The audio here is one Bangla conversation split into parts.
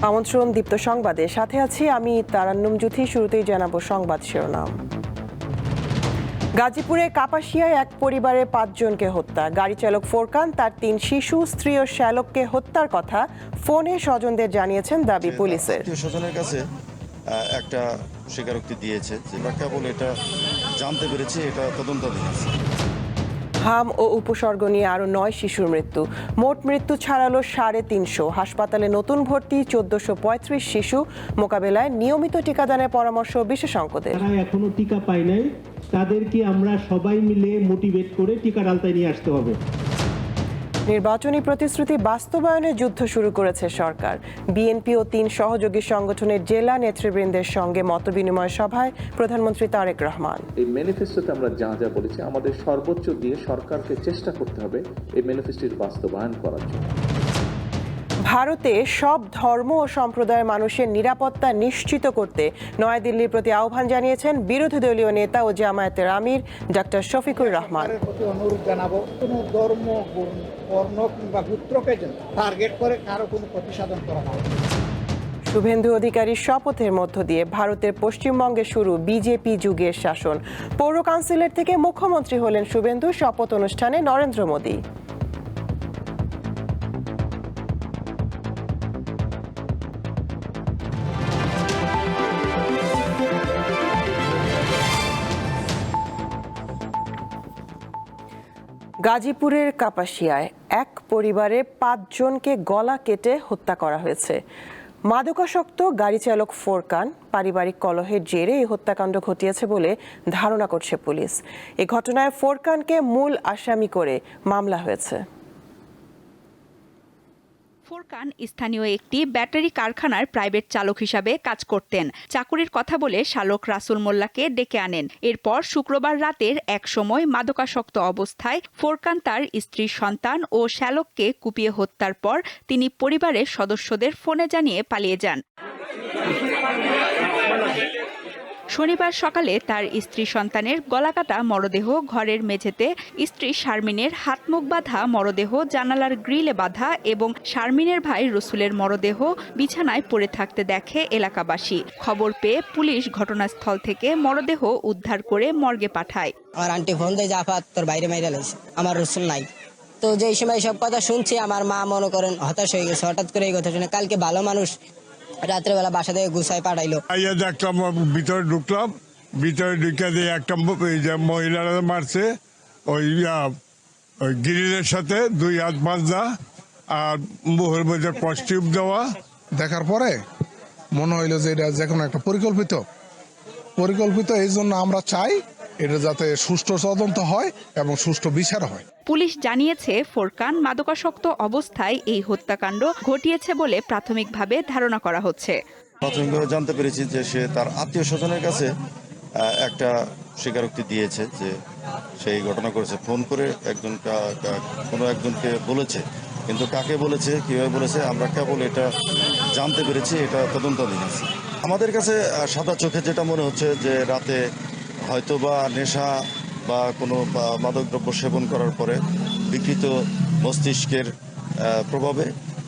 আমন্ত্রণ দীপ্ত সংবাদে, সাথে আছি আমি তারান্নুম জুথি। শুরুতেই জানাবো সংবাদ শিরোনাম। গাজীপুরে কাপাসিয়ায় এক পরিবারের 5 জনকে হত্যা। গাড়ি চালক ফোরকান তার 3 শিশু, স্ত্রী ও শ্যালককে হত্যার কথা ফোনে স্বজনদের জানিয়েছেন দাবি পুলিশের। স্বজনের কাছে একটা স্বীকারোক্তি দিয়েছে যে কেবল এটা জানতে পেরেছে, এটা তদন্তাধীন আছে। হাম ও উপসর্গ নিয়ে আরো 9 শিশুর মৃত্যু। মোট মৃত্যু ছাড়ালো 350। হাসপাতালে নতুন ভর্তি 1435 শিশু। মোকাবেলায় নিয়মিত টিকাদানের পরামর্শ বিশেষজ্ঞদের। যারা এখনো টিকা পায় নাই তাদেরকে আমরা সবাই মিলে মোটিভেট করে টিকা ডালতায় নিয়ে আসতে হবে। নির্বাচনী প্রতিশ্রুতি বাস্তবায়নে যুদ্ধ শুরু করেছে সরকার। বিএনপি ও 3 সহযোগী সংগঠনের জেলা নেতৃবৃন্দের সঙ্গে মতবিনিময় সভায় প্রধানমন্ত্রী তারেক রহমান। এই ম্যানিফেস্টোতে আমরা যা যা বলেছি, আমাদের সর্বোচ্চ দিয়ে সরকারকে চেষ্টা করতে হবে এই ম্যানিফেস্টোর বাস্তবায়ন করার জন্য। ভারতে সব ধর্ম ও সম্প্রদায়ের মানুষের নিরাপত্তা নিশ্চিত করতে নয়াদিল্লির প্রতি আহ্বান জানিয়েছেন বিরোধী দলীয় নেতা ও জামায়াতের আমির ডক্টর শফিকুর রহমান। অনুরোধ জানাবো, কোনো ধর্ম, বর্ণ কিংবা গোত্রকে যেন টার্গেট করে কারো কোনো প্রতিসাধন করা না। শুভেন্দু অধিকারীর শপথের মধ্য দিয়ে ভারতের পশ্চিমবঙ্গে শুরু বিজেপি যুগের শাসন। পৌর কাউন্সিলর থেকে মুখ্যমন্ত্রী হলেন শুভেন্দু। শপথ অনুষ্ঠানে নরেন্দ্র মোদী। গাজীপুরের কাপাসিয়ায় এক পরিবারের 5 জনকে গলা কেটে হত্যা করা হয়েছে। মাদকাসক্ত গাড়ি চালক ফোরকান পারিবারিক কলহের জেরে এই হত্যাকাণ্ড ঘটিয়েছে বলে ধারণা করছে পুলিশ। এই ঘটনায় ফোরকানকে মূল আসামি করে মামলা হয়েছে। ফোরকান স্থানীয় একটি ব্যাটারি কারখানার প্রাইভেট চালক হিসাবে কাজ করতেন। চাকুরির কথা বলে শালক রাসুল মোল্লাকে ডেকে আনেন। এরপর শুক্রবার রাতের এক সময় মাদকাসক্ত অবস্থায় ফোরকান তার স্ত্রীর সন্তান ও শ্যালককে কুপিয়ে হত্যার পর তিনি পরিবারের সদস্যদের ফোনে জানিয়ে পালিয়ে যান। শনিবার সকালে তার স্ত্রী সন্তানের গলাকাটা মরদেহ ঘরের মেঝেতে, স্ত্রী শারমিনের হাত মুখ বাঁধা মরদেহ জানালার গ্রিলে বাঁধা এবং শারমিনের ভাই রসুলের মরদেহ বিছানায় পড়ে থাকতে দেখে এলাকাবাসী। খবর পেয়ে পুলিশ ঘটনাস্থল থেকে মরদেহ উদ্ধার করে মর্গে পাঠায়। আমার আন্টি ফোন দেয়, জাফাত তোর বাইরে মাইরা লাইছে, আমার রসুল নাই। তো যেই সময় সব কথা শুনছি আমার মা মনে করেন হতাশ হয়ে গেছে। হঠাৎ করে এই কথা শুনে কালকে ভালো মানুষ রাত্রেবেলা বাসা থেকে গুছায় পাঠাইলো। একটা ভিতরে ঢুকলাম, ভিতরে ঢুকে দিয়ে একটা মহিলারা মারছে ওই গ্রিলের সাথে 2 হাত বাঁধা আর মুখের মধ্যে কস্টিউম দেওয়া। দেখার পরে মনে হইলো যে এটা যে কোনো একটা পরিকল্পিত। এই জন্য আমরা চাই এটা যাতে সুষ্ঠু তদন্ত হয় এবং সুষ্ঠু বিচার হয়। পুলিশ জানিয়েছে ফোরকান মাদকাসক্ত অবস্থায় এই হত্যাকাণ্ড ঘটিয়েছে বলে প্রাথমিকভাবে ধারণা করা হচ্ছে। প্রাথমিকভাবে জানতে পেরেছি যে সে তার আত্মীয় স্বজনের কাছে একটা স্বীকারোক্তি দিয়েছে যে সেই ঘটনা করেছে। ফোন করে কোনো একজনকে বলেছে, কিন্তু কাকে বলেছে, কিভাবে বলেছে আমরা কেবল এটা জানতে পেরেছি, এটা তদন্তাধীন আছে। আমাদের কাছে সাদা চোখে যেটা মনে হচ্ছে যে রাতে হয়তোবা নেশা বা কোনো মাদকদ্রব্য সেবন করার পরে বিকৃত মস্তিষ্কের প্রভাবে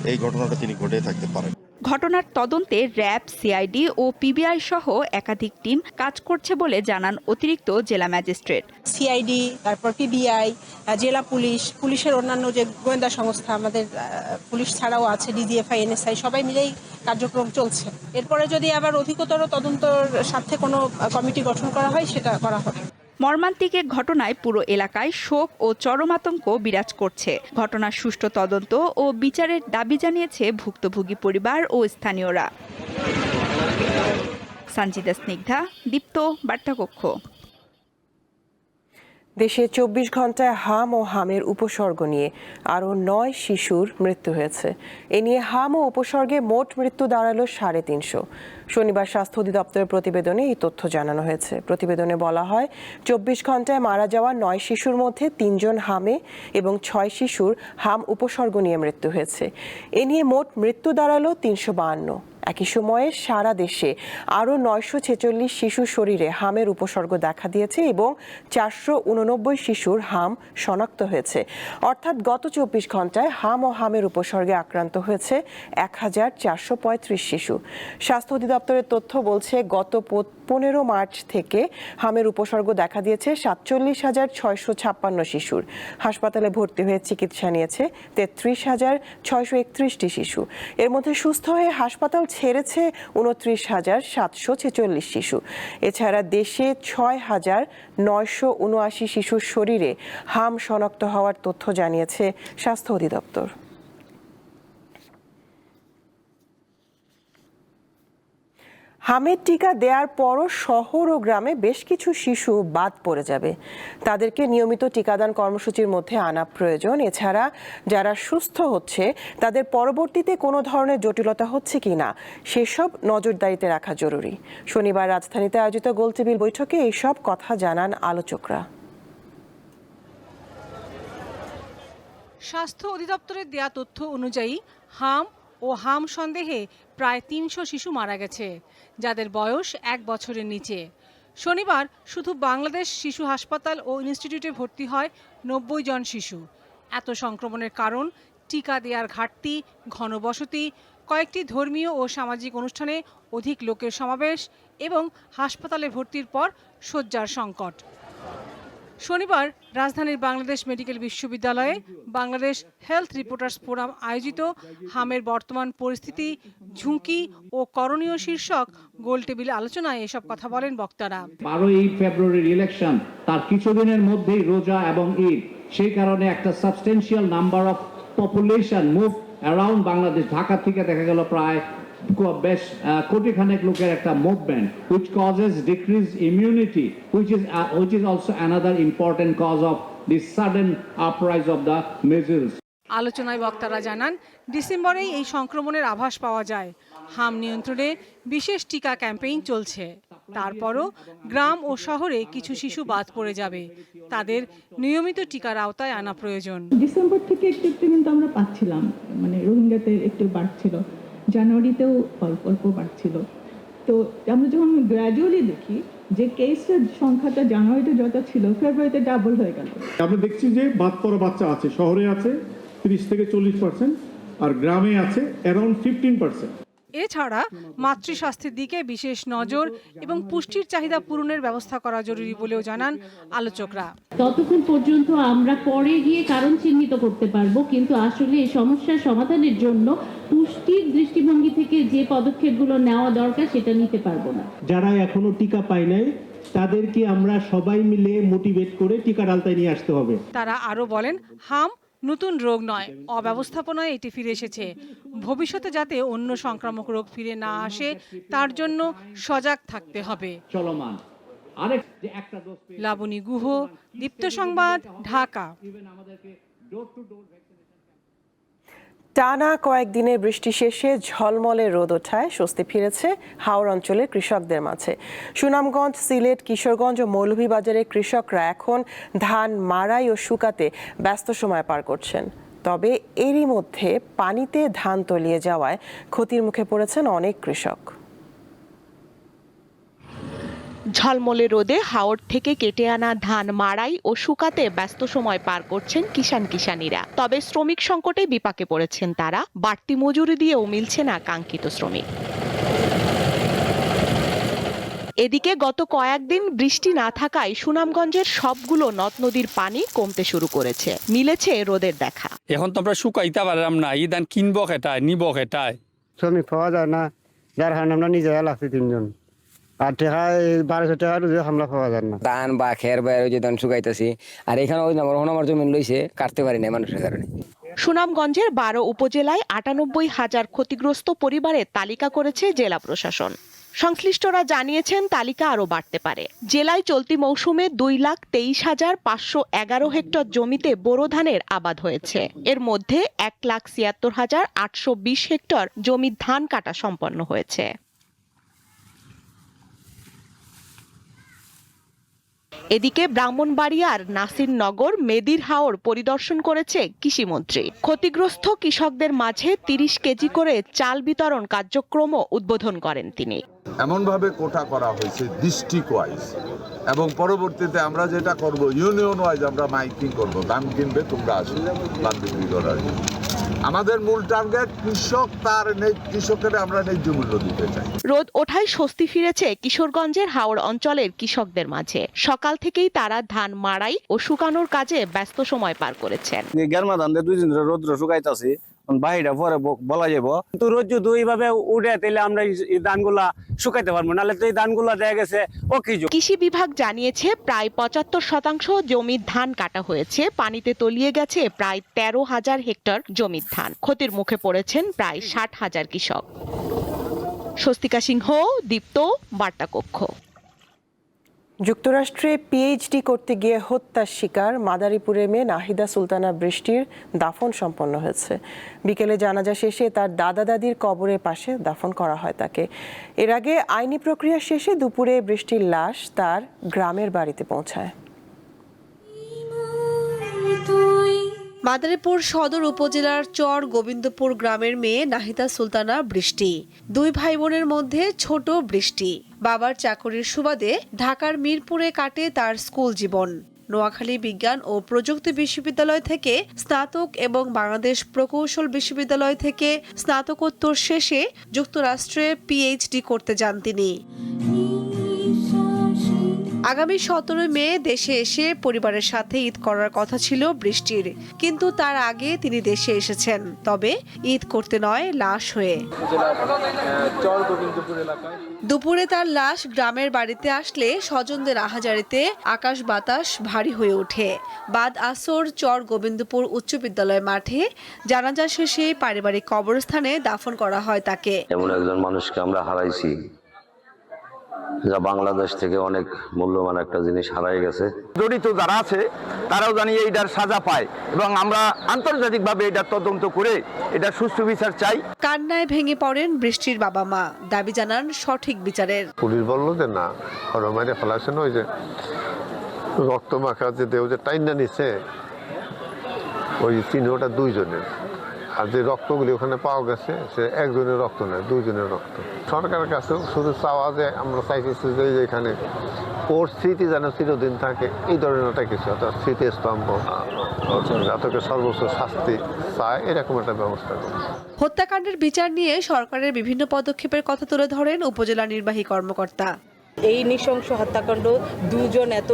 এই ঘটনাটা তিনি ঘটিয়ে থাকতে পারেন। ঘটনার তদন্তে র্যাব, সিআইডি ও পিবিআই সহ একাধিক টিম কাজ করছে বলে জানান অতিরিক্ত জেলা ম্যাজিস্ট্রেট। সিআইডি, তারপর পিবিআই, জেলা পুলিশের অন্যান্য যে গোয়েন্দা সংস্থা আমাদের পুলিশ ছাড়াও আছে, ডিজিএফআই, এনএসআই, সবাই মিলেই কার্যক্রম চলছে। এরপরে যদি আবার অধিকতর তদন্তর স্বার্থে কোনো কমিটি গঠন করা হয় সেটা করা হবে। মর্মান্তিক এক ঘটনায় পুরো এলাকায় শোক ও চরম আতঙ্ক বিরাজ করছে। ঘটনার সুষ্ঠু তদন্ত ও বিচারের দাবি জানিয়েছে ভুক্তভোগী পরিবার ও স্থানীয়রা। সঞ্জিদা স্নিগ্ধা, দীপ্ত বার্তাকক্ষ। দেশে 24 ঘন্টায় হাম ও হামের উপসর্গ নিয়ে আরও 9 শিশুর মৃত্যু হয়েছে। এ নিয়ে হাম ও উপসর্গে মোট মৃত্যু দাঁড়ালো 350। শনিবার স্বাস্থ্য অধিদপ্তরের প্রতিবেদনে এই তথ্য জানানো হয়েছে। প্রতিবেদনে বলা হয় 24 ঘন্টায় মারা যাওয়া 9 শিশুর মধ্যে 3 জন হামে এবং 6 শিশুর হাম উপসর্গ নিয়ে মৃত্যু হয়েছে। এ নিয়ে মোট মৃত্যু দাঁড়ালো 352। একই সময়ে সারা দেশে আরও 946 শিশুর শরীরে হামের উপসর্গ দেখা দিয়েছে এবং 489 শিশুর হাম শনাক্ত হয়েছে। অর্থাৎ গত 24 ঘন্টায় হাম ও হামের উপসর্গে আক্রান্ত হয়েছে 1435 শিশু। স্বাস্থ্য অধিদপ্তরের তথ্য বলছে গত 15 মার্চ থেকে হামের উপসর্গ দেখা দিয়েছে 47,656 শিশুর। হাসপাতালে ভর্তি হয়ে চিকিৎসা নিয়েছে 33,631টি শিশু। এর মধ্যে সুস্থ হয়ে হাসপাতাল ছেড়েছে 29,746 শিশু। এছাড়া দেশে 6,979 শিশুর শরীরে হাম শনাক্ত হওয়ার তথ্য জানিয়েছে স্বাস্থ্য অধিদপ্তর। হামের টিকা দেওয়ার পরও শহর ও গ্রামে বেশ কিছু শিশু বাদ পড়ে যাবে। তাদেরকে নিয়মিত টিকাদান কর্মসূচির মধ্যে আনা প্রয়োজন। এছাড়া যারা সুস্থ হচ্ছে তাদের পরবর্তীতে কোনো ধরনের জটিলতা হচ্ছে কিনা সেসব নজরদারিতে রাখা জরুরি। শনিবার রাজধানীতে আয়োজিত গোলটেবিল বৈঠকে এইসব কথা জানান আলোচকরা। স্বাস্থ্য অধিদপ্তরের দেয়া তথ্য অনুযায়ী হাম ও হাম সন্দেহে প্রায় 300 শিশু মারা গেছে, যাদের বয়স 1 বছরের নিচে। শনিবার শুধু বাংলাদেশ শিশু হাসপাতাল ও ইনস্টিটিউটে ভর্তি হয় 90 জন শিশু। এত সংক্রমণের কারণ টিকা দেওয়ার ঘাটতি, ঘনবসতি, কয়েকটি ধর্মীয় ও সামাজিক অনুষ্ঠানে অধিক লোকের সমাবেশ এবং হাসপাতালে ভর্তির পর শয্যার সংকট। শনিবার রাজধানীর বাংলাদেশ মেডিকেল বিশ্ববিদ্যালয়ে বাংলাদেশ হেলথ রিপোর্টার্স ফোরাম আয়োজিত হামের বর্তমান পরিস্থিতি, ঝুঁকি ও করণীয় শীর্ষক গোলটেবিল আলোচনায় এসব কথা বলেন বক্তারা। 12ই ফেব্রুয়ারির ইলেকশন, তার কিছুদিনের মধ্যেই রোজা এবং ঈদ, সেই কারণে একটা substantial number of population move around Bangladesh. Dhaka থেকে দেখা গেল প্রায় বেশ কোটিখানেক লোকের একটা movement, which causes decreased immunity, which is also another important cause of this sudden uprise of the measles. আলোচনায় বক্তারা জানান, ডিসেম্বরেই এই সংক্রমণের আভাস পাওয়া যায়। হাম নিয়ন্ত্রণে বিশেষ টিকা ক্যাম্পেইন চলছে। তারপরও গ্রাম ও শহরে কিছু শিশু বাদ পড়ে যাবে। তাদের নিয়মিত টিকার আওতায় আনা প্রয়োজন। ডিসেম্বর থেকে একটু কিন্তু আমরা পাচ্ছিলাম, মানে রোহিঙ্গাতে একটু বাড়ছিল, জানুয়ারিতেও অল্প অল্প বাড়ছিল। তো আমরা যখন গ্র্যাজুয়ালি দেখি যে কেসের সংখ্যাটা জানুয়ারিতে যত ছিল ফেব্রুয়ারিতে ডাবল হয়ে গেল। আমরা দেখছি যে বাদ পড়া বাচ্চা আছে, শহরে আছে 30 থেকে 40% আর গ্রামে আছে অ্যারাউন্ড 15%। এছাড়া মাতৃস্বাস্থ্যের দিকে বিশেষ নজর এবং পুষ্টির চাহিদা পূরণের ব্যবস্থা করা জরুরি বলেও জানান আলোচকরা। ততক্ষণ পর্যন্ত আমরা পরে গিয়ে কারণ চিহ্নিত করতে পারবো, কিন্তু আসলে এই সমস্যার সমাধানের জন্য পুষ্টির দৃষ্টিভঙ্গি থেকে যে পদক্ষেপগুলো নেওয়া দরকার সেটা নিতে পারবো না। যারা এখনো টিকা পায় নাই তাদেরকে আমরা সবাই মিলে মোটিভেট করে টিকার আওতায় নিয়ে আসতে হবে। তারা আরও বলেন, হাম নতুন রোগ নয়, অব্যবস্থাপনায় এটি ফিরে এসেছে। ভবিষ্যতে যাতে অন্য সংক্রামক রোগ ফিরে না আসে তার জন্য সজাগ থাকতে হবে। চলমান লাবণী গুহ, দীপ্ত সংবাদ, ঢাকা। টানা কয়েকদিনের বৃষ্টি শেষে ঝলমলে রোদ ওঠায় স্বস্তি ফিরেছে হাওড় অঞ্চলের কৃষকদের মাঝে। সুনামগঞ্জ, সিলেট, কিশোরগঞ্জ ও মৌলভীবাজারের কৃষকরা এখন ধান মাড়াই ও শুকাতে ব্যস্ত সময় পার করছেন। তবে এরই মধ্যে পানিতে ধান তলিয়ে যাওয়ায় ক্ষতির মুখে পড়েছেন অনেক কৃষক। ঝলমলে রোদে হাওড় থেকে কেটে আনা ধান মাড়াই ও শুকাতে ব্যস্ত সময় পার করছেন কিষাণীরা। তবে শ্রমিক সংকটে বিপাকে পড়েছেন তারা। বাড়তি মজুরি দিয়েও মিলছে না কাঙ্ক্ষিত শ্রমিক। এদিকে গত কয়েকদিন বৃষ্টি না থাকায় সুনামগঞ্জের সবগুলো নদ নদীর পানি কমতে শুরু করেছে। মিলেছে রোদের দেখা। এখন তো আমরা শুকাইতে পারলাম না, এই ধান কিনবো খেটায়, নিব খেটায়, শ্রমিক পাওয়া যায় না, যার কারণে আমরা নিজে লাগছি 3 জন। আর টাকা 1200 টাকা রোজে হামলা পাওয়া যায় না। ধান বা খের বাইরে যে ধান শুকাইতেছি, আর এখানে ওই আমার জমিন লইছে, কাটতে পারি না মানুষের কারণে। সুনামগঞ্জের 12 উপজেলায় 98,000 ক্ষতিগ্রস্ত পরিবারের তালিকা করেছে জেলা প্রশাসন। সংশ্লিষ্টরা জানিয়েছেন তালিকা আরও বাড়তে পারে। জেলায় চলতি মৌসুমে 2,23,511 হেক্টর জমিতে বোরো ধানের আবাদ হয়েছে। এর মধ্যে 1,76,820 হেক্টর জমি ধান কাটা সম্পন্ন হয়েছে। এদিকে ব্রাহ্মণবাড়িয়ার নাসিরনগর মেদির হাওর পরিদর্শন করেছে কৃষিমন্ত্রী। ক্ষতিগ্রস্ত কৃষকদের মাঝে 30 কেজি করে চাল বিতরণ কার্যক্রম উদ্বোধন করেন তিনি। এমনভাবে কোটা করা হয়েছে ডিস্ট্রিক্ট ওয়াইজ, এবং পরবর্তীতে আমরা যেটা করব ইউনিয়ন ওয়াইজ আমরা মাইকিং করব, ধান কিনবে তোমরা আসো ধান বিক্রি করার জন্য। আমাদের মূল টার্গেট কৃষকের আমরা ন্যায্য মূল্য দিতে চাই। রোদ ওঠায় স্বস্তি ফিরেছে কিশোরগঞ্জের হাওড় অঞ্চলের কৃষকদের মাঝে। সকাল থেকেই তারা ধান মাড়াই ও শুকানোর কাজে ব্যস্ত সময় পার করেছেন। গেরমা ধান 2 দিন ধরে রোদ্র শুকাইতাছি, বাহিরা পরে বলা যাবো, কিন্তু রোদ যদি এইভাবে উঠে তাহলে আমরা এই ধানগুলা শুকাইতে পারবো, নাহলে তো এই ধানগুলা দেখা গেছে অকেজো। কৃষি বিভাগ জানিয়েছে প্রায় 75% জমির ধান কাটা হয়েছে। পানিতে তলিয়ে গেছে প্রায় 13,000 হেক্টর জমির ধান। ক্ষতির মুখে পড়েছেন প্রায় 60,000 কৃষক। স্বস্তিকা সিংহ, দীপ্ত, বার্তাকক্ষ। যুক্তরাষ্ট্রে পিএইচডি করতে গিয়ে হত্যার শিকার মাদারীপুরের মেয়ে নাহিদা সুলতানা বৃষ্টির দাফন সম্পন্ন হয়েছে। বিকেলে জানাজা শেষে তার দাদা দাদির কবরের পাশে দাফন করা হয় তাকে। এর আগে আইনি প্রক্রিয়া শেষে দুপুরে বৃষ্টির লাশ তার গ্রামের বাড়িতে পৌঁছায়। মাদারীপুর সদর উপজেলার চর গোবিন্দপুর গ্রামের মেয়ে নাহিদা সুলতানা বৃষ্টি। 2 ভাই বোনের মধ্যে ছোট বৃষ্টি। বাবার চাকরির সুবাদে ঢাকার মিরপুরে কাটে তার স্কুল জীবন। নোয়াখালী বিজ্ঞান ও প্রযুক্তি বিশ্ববিদ্যালয় থেকে স্নাতক এবং বাংলাদেশ প্রকৌশল বিশ্ববিদ্যালয় থেকে স্নাতকোত্তর শেষে যুক্তরাষ্ট্রে পিএইচডি করতে যান তিনি। আগামী 17 মে দেশে এসে পরিবারের সাথে ঈদ করার কথা ছিল বৃষ্টির, কিন্তু তার আগে তিনি দেশে এসেছেন, তবে ঈদ করতে নয়, লাশ হয়ে। দুপুরে তার লাশ গ্রামের বাড়িতে আসলে স্বজনদের আহাজারিতে আকাশ বাতাস ভারী হয়ে ওঠে। বাদ আসর চর গোবিন্দপুর উচ্চ বিদ্যালয় মাঠে জানাজা শেষে পারিবারিক কবরস্থানে দাফন করা হয় তাকে। এমন একজন মানুষকে আমরা হারাইছি যা বাংলাদেশ থেকে অনেক মূল্যবান একটা জিনিস হারাই গেছে। জড়িত যারা আছে তারাও জানি এইটার সাজা পায়, এবং আমরা আন্তর্জাতিকভাবে এটা তদন্ত করে এটা সুষ্ঠু বিচার চাই। কান্নায় ভেঙে পড়েন বৃষ্টির বাবা মা, দাবি জানান সঠিক বিচারের। পুলিশ বললো যে না, মাইরে ফেলাছেন, ওই যে রক্ত মাখা যে দেহ যে টাইনা নিছে ওই চিহ্নটা 2 জনের, আর যে রক্তগুলি ওখানে পাওয়া গেছে সে 1 জনের রক্ত নয়, 2 জনের রক্ত। সরকারের কাছে শুধু চাওয়া যে আমরা চাইতেছি যে এখানে ওর স্মৃতি যেন চিরদিন থাকে, এই ধরনের একটা কিছু, অর্থাৎ স্মৃতিস্তম্ভ, যাতে সর্বোচ্চ শাস্তি চায়, এরকম একটা ব্যবস্থা করে। হত্যাকাণ্ডের বিচার নিয়ে সরকারের বিভিন্ন পদক্ষেপের কথা তুলে ধরেন উপজেলা নির্বাহী কর্মকর্তা। এই নৃশংস হত্যাকাণ্ড, 2 জন এত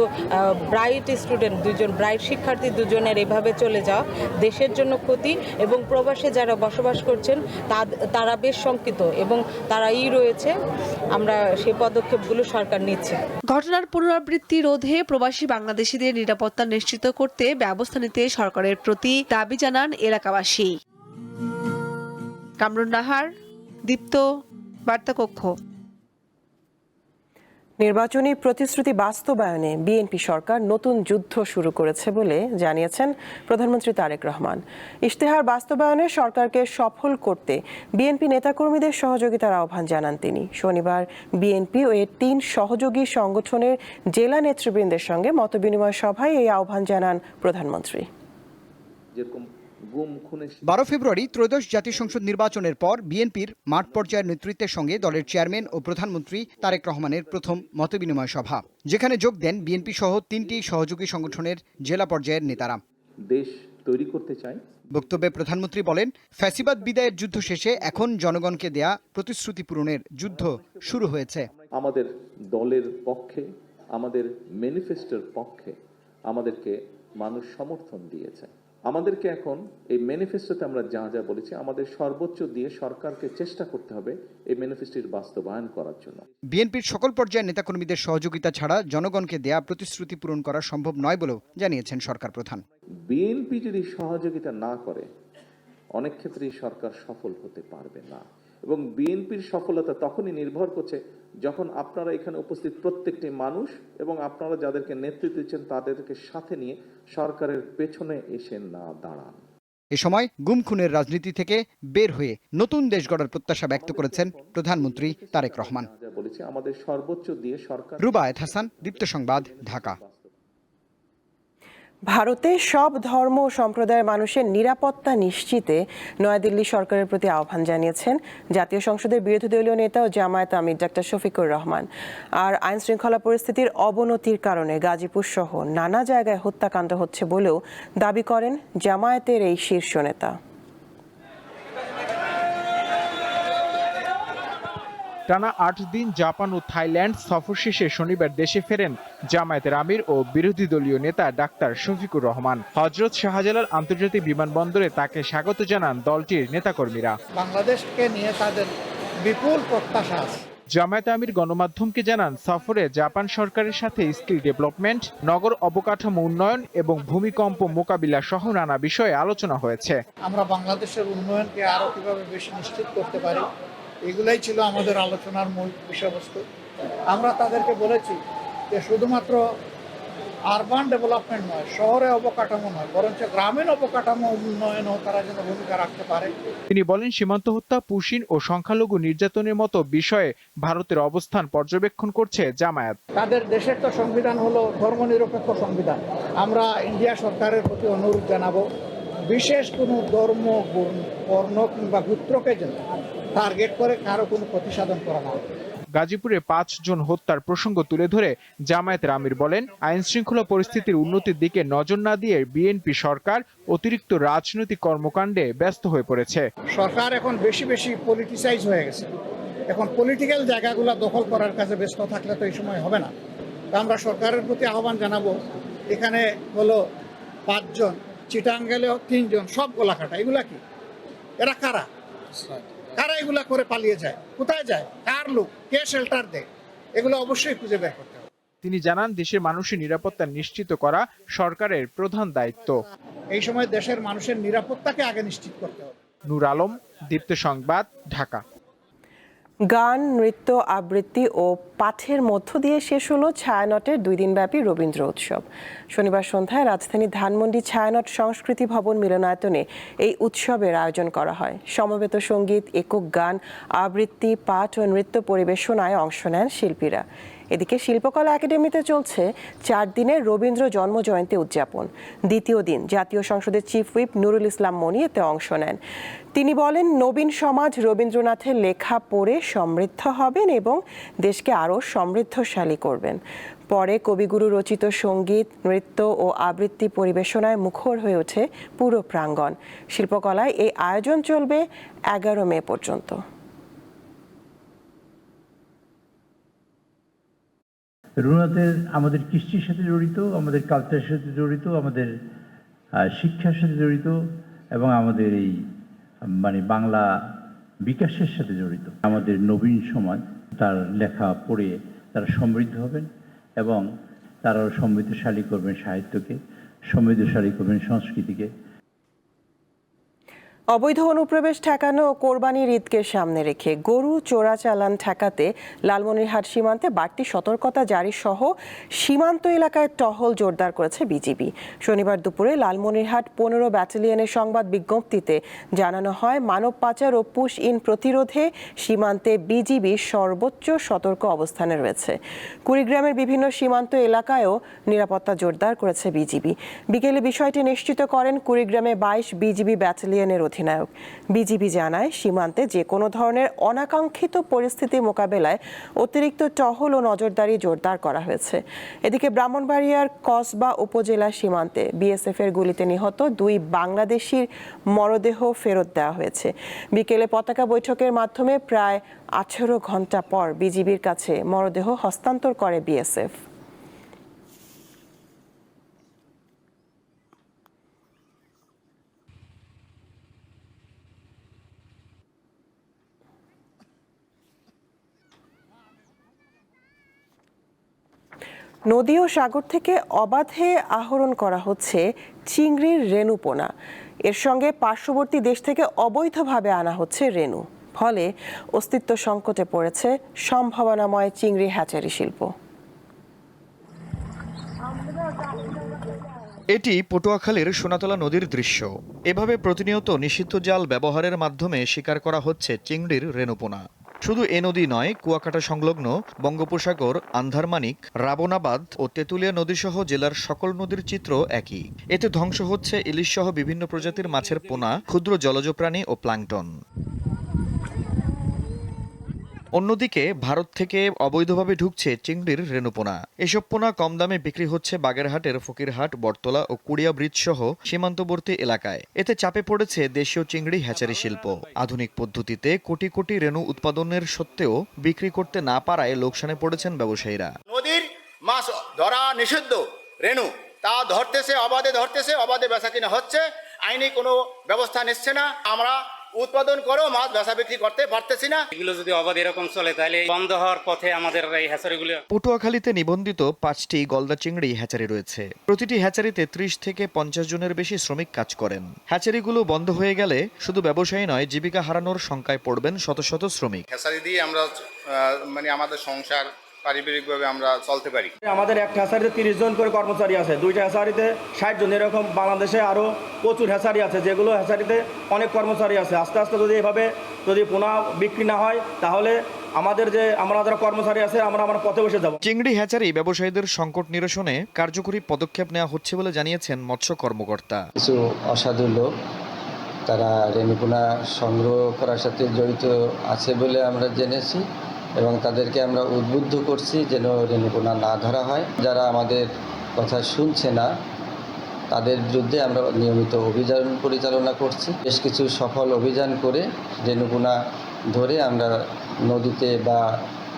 ব্রাইট স্টুডেন্ট, 2 জন ব্রাইট শিক্ষার্থী, 2 জনের এভাবে চলে যাওয়া দেশের জন্য ক্ষতি, এবং প্রবাসে যারা বসবাস করছেন তারা বেশ শঙ্কিত এবং তারাই রয়েছে। আমরা সেই পদক্ষেপগুলো সরকার নিচ্ছে। ঘটনার পুনরাবৃত্তি রোধে প্রবাসী বাংলাদেশিদের নিরাপত্তা নিশ্চিত করতে ব্যবস্থা নিতে সরকারের প্রতি দাবি জানান এলাকাবাসী। কামরুন নাহার, দীপ্ত, বার্তাকক্ষ। নির্বাচনী প্রতিশ্রুতি বাস্তবায়নে বিএনপি সরকার নতুন যুদ্ধ শুরু করেছে বলে জানিয়েছেন প্রধানমন্ত্রী তারেক রহমান। ইশতেহার বাস্তবায়নে সরকারকে সফল করতে বিএনপি নেতাকর্মীদের সহযোগিতার আহ্বান জানান তিনি। শনিবার বিএনপি ও এর 3 সহযোগী সংগঠনের জেলা নেতৃবৃন্দের সঙ্গে মতবিনিময় সভায় এই আহ্বান জানান প্রধানমন্ত্রী। 12 ফেব্রুয়ারি ত্রয়োদশ জাতীয় সংসদ নির্বাচনের পর বিএনপির মাঠ পর্যায়ের নেতৃত্বের সঙ্গে দলের চেয়ারম্যান ও প্রধানমন্ত্রী তারেক রহমানের প্রথম মতবিনিময় সভা, যেখানে যোগ দেন বিএনপি সহ 3টি সহযোগী সংগঠনের জেলা পর্যায়ের নেতারা। দেশ তৈরি করতে চাই। বক্তব্যে প্রধানমন্ত্রী বলেন, ফ্যাসিবাদ বিদায়ের যুদ্ধ শেষে এখন জনগণকে দেয়া প্রতিশ্রুতি পূরণের যুদ্ধ শুরু হয়েছে। আমাদের দলের পক্ষে, আমাদের ম্যানিফেস্টোর পক্ষে আমাদেরকে মানুষ সমর্থন দিয়েছে। আমাদেরকে এখন এই ম্যানিফেস্টোতে আমরা যা যা বলেছি আমাদের সর্বোচ্চ দিয়ে সরকারকে চেষ্টা করতে হবে এই ম্যানিফেস্টোর বাস্তবায়ন করার জন্য। বিএনপির সকল পর্যায়ের নেতাকর্মীদের সহযোগিতা ছাড়া জনগণকে দেয়া প্রতিশ্রুতি পূরণ করা সম্ভব নয় বলেও জানিয়েছেন সরকার প্রধান। বিএনপি যদি সহযোগিতা না করে অনেক ক্ষেত্রেই সরকার সফল হতে পারবে না, এবং বিএনপির সফলতা তখনই নির্ভর করছে যখন আপনারা এখানে উপস্থিত প্রত্যেকটি মানুষ এবং আপনারা যাদেরকে নেতৃত্ব দিচ্ছেন তাদেরকে সাথে নিয়ে সরকারের পেছনে এসে না দাঁড়ান। এ সময় গুম খুনের রাজনীতি থেকে বের হয়ে নতুন দেশ গড়ার প্রত্যাশা ব্যক্ত করেছেন প্রধানমন্ত্রী তারেক রহমান। বলেছি আমাদের সর্বোচ্চ দিয়ে সরকার। রুবায়েত হাসান, দীপ্ত সংবাদ, ঢাকা। ভারতে সব ধর্ম ও সম্প্রদায়ের মানুষের নিরাপত্তা নিশ্চিতে নয়াদিল্লি সরকারের প্রতি আহ্বান জানিয়েছেন জাতীয় সংসদের বিরোধী দলীয় নেতা ও জামায়াত আমির ডক্টর শফিকুর রহমান। আর আইন শৃঙ্খলা পরিস্থিতির অবনতির কারণে গাজীপুর সহ নানা জায়গায় হত্যাকাণ্ড হচ্ছে বলেও দাবি করেন জামায়াতের এই শীর্ষ নেতা। টানা ৮ দিন জাপান ও থাইল্যান্ড সফর শেষে শনিবার দেশে ফেরেন জামায়াতের আমির ও বিরোধী দলীয় নেতা ডাক্তার শফিকুর রহমান। হযরত শাহজালাল আন্তর্জাতিক বিমানবন্দরে তাকে স্বাগত জানান দলটির নেতাকর্মীরা। বাংলাদেশকে নিয়ে তাদের বিপুল প্রত্যাশা আছে। জামায়াত আমির গণমাধ্যমকে জানান, সফরে জাপান সরকারের সাথে স্কিল ডেভেলপমেন্ট, নগর অবকাঠামো উন্নয়ন এবং ভূমিকম্প মোকাবিলা সহ নানা বিষয়ে আলোচনা হয়েছে। আমরা বাংলাদেশের উন্নয়নকে আরো কিভাবে বেশি নিশ্চিত করতে পারি, এগুলাই ছিল আমাদের আলোচনার মূল বিষয়বস্তু। আমরা তাদেরকে বলেছি যে শুধুমাত্র আরবান ডেভেলপমেন্ট নয়, শহরে অবকাঠামো নয়, বরঞ্চ গ্রামীণ অবকাঠামো উন্নয়নেও তারা যেন ভূমিকা রাখতে পারে। তিনি বলেন, সীমান্ত হত্যা, পুশিন ও সংখ্যালঘু নির্যাতনের মতো বিষয়ে ভারতের অবস্থান পর্যবেক্ষণ করছে জামায়াত। তাদের দেশের তো সংবিধান হলো ধর্মনিরপেক্ষ সংবিধান। আমরা ইন্ডিয়া সরকারের প্রতি অনুরোধ জানাবো, বিশেষ কোনো ধর্ম, বর্ণ কিংবা গোত্রকে যেন টার্গেট করে কারো কোনো প্রতিসাধন করা না। গাজীপুরে ৫ জন হত্যার প্রসঙ্গ তুলে ধরে জামায়াতের আমির বলেন, আইন শৃঙ্খলা পরিস্থিতির উন্নতির দিকে নজর না দিয়ে বিএনপি সরকার অতিরিক্ত রাজনৈতিক কর্মকাণ্ডে ব্যস্ত হয়ে পড়েছে। সরকার এখন বেশি বেশি পলিটিসাইজ হয়ে গেছে। এখন পলিটিক্যাল জায়গাগুলো দখল করার কাজে ব্যস্ত থাকলে তো এই সময় হবে না। তা আমরা সরকারের প্রতি আহ্বান জানাবো, এখানে হলো ৫ জন, চিটাং গেলেও ৩ জন, সব গোলাকাটা। এগুলা কি? এরা কারা? কারা এগুলা করে পালিয়ে যায়? কোথায় যায়? কার লোক? কে শেল্টার দেয়? এগুলো অবশ্যই খুঁজে বের করতে হবে। তিনি জানান, দেশের মানুষের নিরাপত্তা নিশ্চিত করা সরকারের প্রধান দায়িত্ব। এই সময় দেশের মানুষের নিরাপত্তাকে আগে নিশ্চিত করতে হবে। নূর আলম, দীপ্ত সংবাদ, ঢাকা। গান, নৃত্য, আবৃত্তি ও পাঠের মধ্য দিয়ে শেষ হলো ছায়ানটের 2 দিনব্যাপী রবীন্দ্র উৎসব। শনিবার সন্ধ্যায় রাজধানী ধানমন্ডি ছায়ানট সংস্কৃতি ভবন মিলনায়তনে এই উৎসবের আয়োজন করা হয়। সমবেত সঙ্গীত, একক গান, আবৃত্তি, পাঠ ও নৃত্য পরিবেশনায় অংশ নেন শিল্পীরা। এদিকে শিল্পকলা একাডেমিতে চলছে 4 দিনের রবীন্দ্র জন্মজয়ন্তী উদযাপন। দ্বিতীয় দিন জাতীয় সংসদের চিফ হুইপ নুরুল ইসলাম মনি এতে অংশ নেন। তিনি বলেন, নবীন সমাজ রবীন্দ্রনাথের লেখা পড়ে সমৃদ্ধ হবেন এবং দেশকে আরও সমৃদ্ধশালী করবেন। পরে কবিগুরু রচিত সঙ্গীত, নৃত্য ও আবৃত্তি পরিবেশনায় মুখর হয়ে ওঠে পুরো প্রাঙ্গণ। শিল্পকলায় এই আয়োজন চলবে 11 মে পর্যন্ত। রবীন্দ্রনাথের আমাদের কৃষ্টির সাথে জড়িত, আমাদের কালচারের সাথে জড়িত, আমাদের শিক্ষার সাথে জড়িত এবং আমাদের এই বাংলা বিকাশের সাথে জড়িত। আমাদের নবীন সমাজ তার লেখা পড়ে তারা সমৃদ্ধ হবেন এবং তারা সমৃদ্ধশালী করবেন সাহিত্যকে, সমৃদ্ধশালী করবেন সংস্কৃতিকে। অবৈধ অনুপ্রবেশ ঠেকানো ও কোরবানির ঈদকে সামনে রেখে গরু চোরাচালান ঠেকাতে লালমনিরহাট সীমান্তে বাড়তি সতর্কতা জারি সহ সীমান্ত এলাকায় টহল জোরদার করেছে বিজিবি। শনিবার দুপুরে লালমনিরহাট 15 ব্যাটালিয়নের সংবাদ বিজ্ঞপ্তিতে জানানো হয়, মানব পাচার ও পুশ ইন প্রতিরোধে সীমান্তে বিজিবি সর্বোচ্চ সতর্ক অবস্থানে রয়েছে। কুড়িগ্রামের বিভিন্ন সীমান্ত এলাকায়ও নিরাপত্তা জোরদার করেছে বিজিবি। বিকেলে বিষয়টি নিশ্চিত করেন কুড়িগ্রামে 22 বিজিবি ব্যাটালিয়নের অধিনায়ক। বিজিবি জানায়, সীমান্তে যে কোনো ধরনের অনাকাঙ্ক্ষিত পরিস্থিতি মোকাবেলায় অতিরিক্ত টহল ও নজরদারি জোরদার করা হয়েছে। এদিকে ব্রাহ্মণবাড়িয়ার কসবা উপজেলা সীমান্তে বিএসএফ এর গুলিতে নিহত 2 বাংলাদেশির মরদেহ ফেরত দেওয়া হয়েছে। বিকেলে পতাকা বৈঠকের মাধ্যমে প্রায় 18 ঘন্টা পর বিজিবির কাছে মরদেহ হস্তান্তর করে বিএসএফ। নদী ও সাগর থেকে অবাধে আহরণ করা হচ্ছে চিংড়ির রেণুপোনা। এর সঙ্গে পার্শ্ববর্তী দেশ থেকে অবৈধভাবে আনা হচ্ছে রেণু। ফলে অস্তিত্ব সংকটে পড়েছে সম্ভাবনাময় চিংড়ি হ্যাচারি শিল্প। এটি পটুয়াখালীর সোনাতলা নদীর দৃশ্য। এভাবে প্রতিনিয়ত নিষিদ্ধ জাল ব্যবহারের মাধ্যমে শিকার করা হচ্ছে চিংড়ির রেণুপোনা। শুধু এ নদী নয়, কুয়াকাটা সংলগ্ন বঙ্গোপসাগর, আন্ধারমানিক, রাবণাবাদ ও তেঁতুলিয়া নদীসহ জেলার সকল নদীর চিত্র একই। এতে ধ্বংস হচ্ছে ইলিশ সহ বিভিন্ন প্রজাতির মাছের পোনা, ক্ষুদ্র জলজ প্রাণী ও প্লাঙ্কটন। অন্যদিকে ভারত থেকে অবৈধভাবে ঢুকছে চিংড়ির রেণুপোনা। এসব পোনা কম দামে বিক্রি হচ্ছে বাগেরহাটের ফকিরহাট, বটতলা ও কুড়িয়া ব্রিজ সহ সীমান্তবর্তী এলাকায়। এতে চাপে পড়েছে দেশীয় চিংড়ি হ্যাচারি শিল্প। আধুনিক পদ্ধতিতে কোটি কোটি রেণু উৎপাদনের সত্ত্বেও বিক্রি করতে না পারায় লোকসানে পড়েছেন ব্যবসায়ীরা। নদীর মাছ ধরা নিষিদ্ধ রেণু, তা ধরতেছে অবাধে বেচা কিনা হচ্ছে, আইনি কোনো ব্যবস্থা নিচ্ছে না। আমরা উৎপাদন করেও মাছ বেচা বিক্রি করতে পারতেছি না। এগুলো যদি অবাধ এরকম চলে তাহলে বন্ধ হওয়ার পথে আমাদের এই হ্যাচারিগুলো। পটুয়াখালীতে নিবন্ধিত 5টি গলদা চিংড়ি হ্যাচারি রয়েছে। প্রতিটি হ্যাচারিতে 30 থেকে 50 জনের বেশি শ্রমিক কাজ করেন। হ্যাচারিগুলো বন্ধ হয়ে গেলে শুধু ব্যবসায়ী নয়, জীবিকা হারানোর শঙ্কায় পড়বেন শত শত শ্রমিক। হ্যাচারি দিয়ে আমরা আমাদের সংসার পারিবারিকভাবে আমরা চলতে পারি। আমাদের একটা হ্যাচারিতে 30 জন করে কর্মচারী আছে, 2টা হ্যাচারিতে 60 জন। এরকম বাংলাদেশে আরো প্রচুর হ্যাচারি আছে, যেগুলো হ্যাচারিতে অনেক কর্মচারী আছে। আস্তে আস্তে যদি এভাবে পোনা বিক্রি না হয়, তাহলে আমাদের আমরা যারা কর্মচারী আছে আমরা পথে বসে যাব। চিংড়ি হ্যাচারি ব্যবসায়ীদের সংকট নিরসনে কার্যকরী পদক্ষেপ নেওয়া হচ্ছে বলে জানিয়েছেন মৎস্য কর্মকর্তা। কিছু অসাধু লোক তারা রেণুপোনা সংগ্রহ করার সাথে জড়িত আছে বলে আমরা জেনেছি এবং তাদেরকে আমরা উদ্বুদ্ধ করছি যেন রেণুপোনা না ধরা হয়। যারা আমাদের কথা শুনছে না তাদের বিরুদ্ধে আমরা নিয়মিত অভিযান পরিচালনা করছি। বেশ কিছু সফল অভিযান করে রেণুপোনা ধরে আমরা নদীতে বা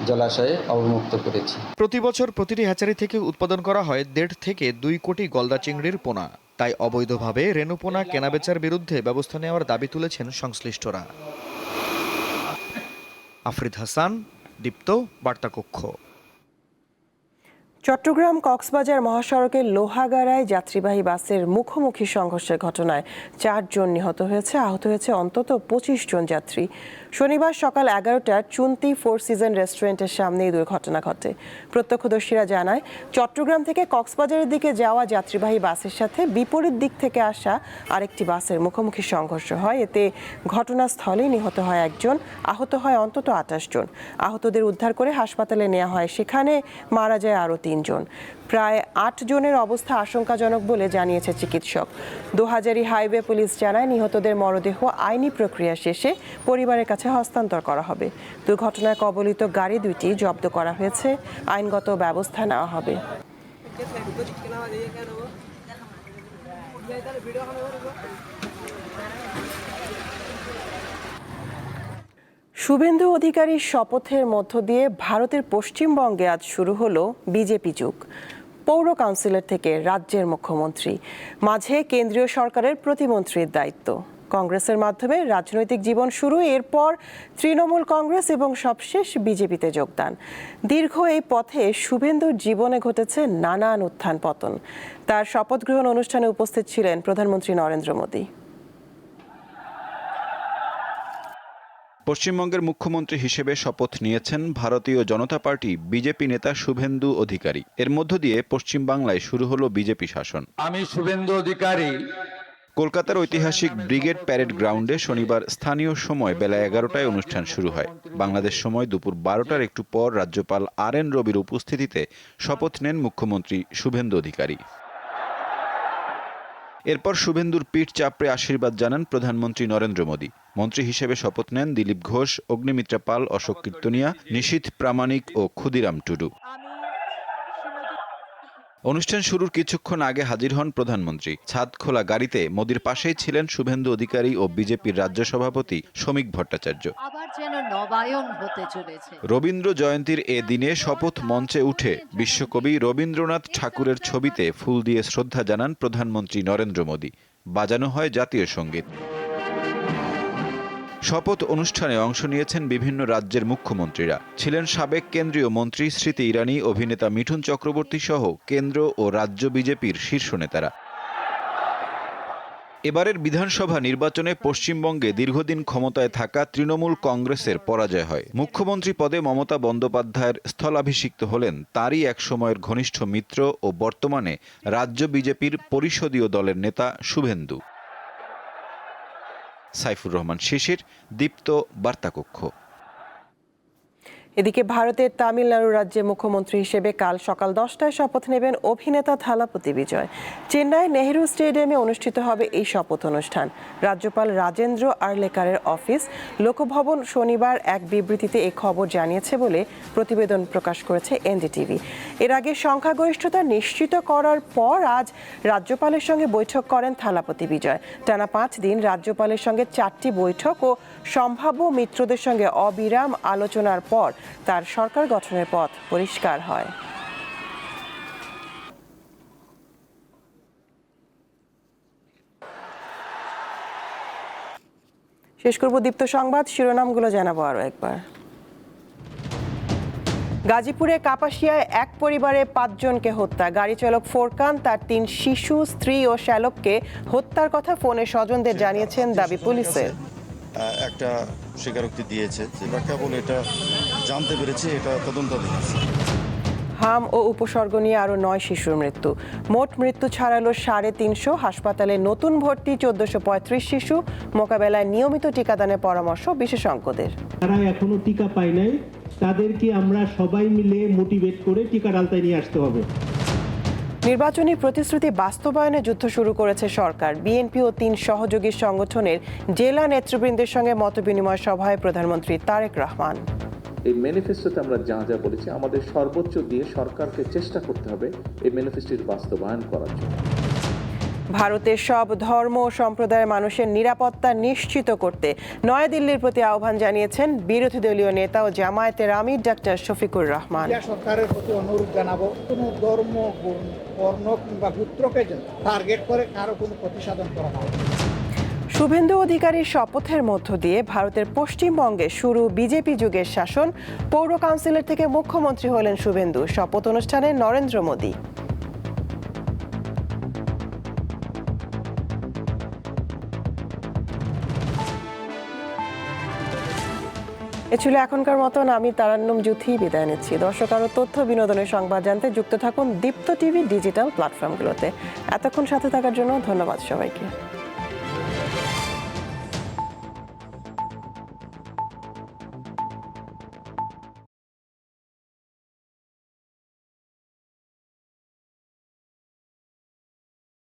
জলাশয়ে অবমুক্ত করেছি। প্রতি বছর প্রতিটি হ্যাচারি থেকে উৎপাদন করা হয় 1.5 থেকে 2 কোটি গলদা চিংড়ির পোনা। তাই অবৈধভাবে রেণুপোনা কেনাবেচার বিরুদ্ধে ব্যবস্থা নেওয়ার দাবি তুলেছেন সংশ্লিষ্টরা। আফরিদ হাসান, দীপ্ত, বার্তাকক্ষ। চট্টগ্রাম কক্সবাজার মহাসড়কের লোহাগাড়ায় যাত্রীবাহী বাসের মুখোমুখি সংঘর্ষের ঘটনায় 4 জন নিহত হয়েছে, আহত হয়েছে অন্তত 25 জন যাত্রী। শনিবার সকাল 11টায় চুন্তি 4 সিজন রেস্টুরেন্টের সামনে এই দুর্ঘটনা ঘটে। প্রত্যক্ষদর্শীরা জানায়, চট্টগ্রাম থেকে কক্সবাজারের দিকে যাওয়া যাত্রীবাহী বাসের সাথে বিপরীত দিক থেকে আসা আরেকটি বাসের মুখোমুখি সংঘর্ষ হয়। এতে ঘটনাস্থলেই নিহত হয় 1 জন, আহত হয় অন্তত 28 জন। আহতদের উদ্ধার করে হাসপাতালে নেওয়া হয়, সেখানে মারা যায় আরও 3 জন। প্রায় 8 জনের অবস্থা আশঙ্কাজনক বলে জানিয়েছে চিকিৎসক। দোহাজারী হাইওয়ে পুলিশ জানায়, নিহতদের মরদেহ আইনি প্রক্রিয়া শেষে পরিবারের কাছে হস্তান্তর করা হবে। দুর্ঘটনায় কবলিত গাড়ি 2টি জব্দ করা হয়েছে, আইনগত ব্যবস্থা নেওয়া হবে। শুভেন্দু অধিকারীর শপথের মধ্য দিয়ে ভারতের পশ্চিমবঙ্গে আজ শুরু হলো বিজেপি যুগ। পৌর কাউন্সিলর থেকে রাজ্যের মুখ্যমন্ত্রী, মাঝে কেন্দ্রীয় সরকারের প্রতিমন্ত্রীর দায়িত্ব। কংগ্রেসের মাধ্যমে রাজনৈতিক জীবন শুরু, এরপর তৃণমূল কংগ্রেস এবং সবশেষ বিজেপিতে যোগদান। দীর্ঘ এই পথে শুভেন্দুর জীবনে ঘটেছে নানান উত্থান পতন। তার শপথ গ্রহণ অনুষ্ঠানে উপস্থিত ছিলেন প্রধানমন্ত্রী নরেন্দ্র মোদী। পশ্চিমবঙ্গের মুখ্যমন্ত্রী হিসেবে শপথ নিয়েছেন ভারতীয় জনতা পার্টি বিজেপি নেতা শুভেন্দু অধিকারী। এর মধ্য দিয়ে পশ্চিমবাংলায় শুরু হলো বিজেপি শাসন। আমি শুভেন্দু অধিকারী। কলকাতার ঐতিহাসিক ব্রিগেড প্যারেড গ্রাউন্ডে শনিবার স্থানীয় সময় বেলা 11টায় অনুষ্ঠান শুরু হয়। বাংলাদেশ সময় দুপুর 12টার একটু পর রাজ্যপাল RN রবির উপস্থিতিতে শপথ নেন মুখ্যমন্ত্রী শুভেন্দু অধিকারী। এরপর শুভেন্দুর পিঠ চাপড়ে আশীর্বাদ জানান প্রধানমন্ত্রী নরেন্দ্র মোদী। মন্ত্রী হিসেবে শপথ নেন দিলীপ ঘোষ, অগ্নিমিত্রা পাল, অশোক কীর্তনিয়া, নিশীথ প্রামাণিক ও ক্ষুদিরাম টুডু। অনুষ্ঠান শুরুর কিছুক্ষণ আগে হাজির হন প্রধানমন্ত্রী। ছাদ খোলা গাড়িতে মোদির পাশেই ছিলেন শুভেন্দু অধিকারী ও বিজেপির রাজ্য সভাপতি শ্রমিক ভট্টাচার্য। রবীন্দ্র জয়ন্তীর এ দিনে শপথ মঞ্চে উঠে বিশ্বকবি রবীন্দ্রনাথ ঠাকুরের ছবিতে ফুল দিয়ে শ্রদ্ধা জানান প্রধানমন্ত্রী নরেন্দ্র মোদী। বাজানো হয় জাতীয় সঙ্গীত। শপথ অনুষ্ঠানে অংশ নিয়েছেন বিভিন্ন রাজ্যের মুখ্যমন্ত্রীরা। ছিলেন সাবেক কেন্দ্রীয় মন্ত্রী স্মৃতি ইরানি, অভিনেতা মিঠুন চক্রবর্তী সহ কেন্দ্র ও রাজ্য বিজেপির শীর্ষ নেতারা। এবারের বিধানসভা নির্বাচনে পশ্চিমবঙ্গে দীর্ঘদিন ক্ষমতায় থাকা তৃণমূল কংগ্রেসের পরাজয় হয়। মুখ্যমন্ত্রী পদে মমতা বন্দ্যোপাধ্যায়ের স্থলাভিষিক্ত হলেন তারই এক সময়ের ঘনিষ্ঠ মিত্র ও বর্তমানে রাজ্য বিজেপির পরিষদীয় দলের নেতা শুভেন্দু। সাইফুর রহমান শিশির, দীপ্ত, বার্তাকক্ষ। এদিকে ভারতের তামিলনাড়ু রাজ্যে মুখ্যমন্ত্রী হিসেবে কাল সকাল 10টায় শপথ নেবেন অভিনেতা থালাপতি বিজয়। চেন্নাই নেহেরু স্টেডিয়ামে অনুষ্ঠিত হবে এই শপথ অনুষ্ঠান। রাজ্যপাল রাজেন্দ্র আর্লেকারের অফিস লোকভবন শনিবার এক বিবৃতিতে এই খবর জানিয়েছে বলে প্রতিবেদন প্রকাশ করেছে এনডিটিভি। এর আগে সংখ্যাগরিষ্ঠতা নিশ্চিত করার পর আজ রাজ্যপালের সঙ্গে বৈঠক করেন থালাপতি বিজয়। টানা 5 দিন রাজ্যপালের সঙ্গে 4টি বৈঠক ও সম্ভাব্য মিত্রদের সঙ্গে অবিরাম আলোচনার পর তার সরকার গঠনের পথ পরিষ্কার হয়। শেষ করব দীপ্ত সংবাদ, শিরোনামগুলো জানাবো আরো একবার। গাজীপুরে কাপাসিয়ায় এক পরিবারে 5 জনকে হত্যা। গাড়ি চালক ফোরকান তার 3 শিশু, স্ত্রী ও শ্যালককে হত্যার কথা ফোনে স্বজনদের জানিয়েছেন দাবি পুলিশের। একটা স্বীকারোক্তি দিয়েছে, যেটা কেবল এটা জানতে পেরেছে, এটা তদন্তাধীন আছে। হাম ও উপসর্গ নিয়ে আরো 9 শিশুর মৃত্যু। মোট মৃত্যু ছাড়ালো 350। হাসপাতালে নতুন ভর্তি 1435 শিশু। মোকাবেলায় নিয়মিত টিকাদানের পরামর্শ বিশেষজ্ঞদের। যারা এখনো টিকা পায় নাই তাদেরকে আমরা সবাই মিলে মোটিভেট করে টিকার আওতায় নিয়ে আসতে হবে। নির্বাচনী প্রতিশ্রুতি বাস্তবায়নে যুদ্ধ শুরু করেছে সরকার। বিএনপি ও 3 সহযোগী সংগঠনের জেলা নেতৃবৃন্দের সঙ্গে মতবিনিময় সভায় প্রধানমন্ত্রী তারেক রহমান। এই ম্যানিফেস্টোতে আমরা যা যা বলেছি, আমাদের সর্বোচ্চ দিয়ে সরকারকে চেষ্টা করতে হবে এই ম্যানিফেস্টোর বাস্তবায়ন করার জন্য। ভারতের সব ধর্ম ও সম্প্রদায়ের মানুষের নিরাপত্তা নিশ্চিত করতে নয়াদিল্লির প্রতি আহ্বান জানিয়েছেন বিরোধী দলীয় নেতা ও জামায়াতের আমির ডাক্তার শফিকুর রহমান। সরকারের প্রতি অনুরোধ জানাবো, কোনো ধর্ম, বর্ণ কিংবা গোত্রকে যেন টার্গেট করে কারো কোনো প্রতিসাধন করা না। শুভেন্দু অধিকারীর শপথের মধ্য দিয়ে ভারতের পশ্চিমবঙ্গে শুরু বিজেপি যুগের শাসন। পৌর কাউন্সিলর থেকে মুখ্যমন্ত্রী হলেন শুভেন্দু। শপথ অনুষ্ঠানে নরেন্দ্র মোদী। এ ছিল এখনকার মতন। আমি তারান্নুম জুথি বিদায় নিচ্ছি। দর্শক, আরো তথ্য বিনোদনের সংবাদ জানতে যুক্ত থাকুন দীপ্ত টিভি ডিজিটাল প্ল্যাটফর্মগুলোতে। এতক্ষণ সাথে থাকার জন্য ধন্যবাদ সবাইকে।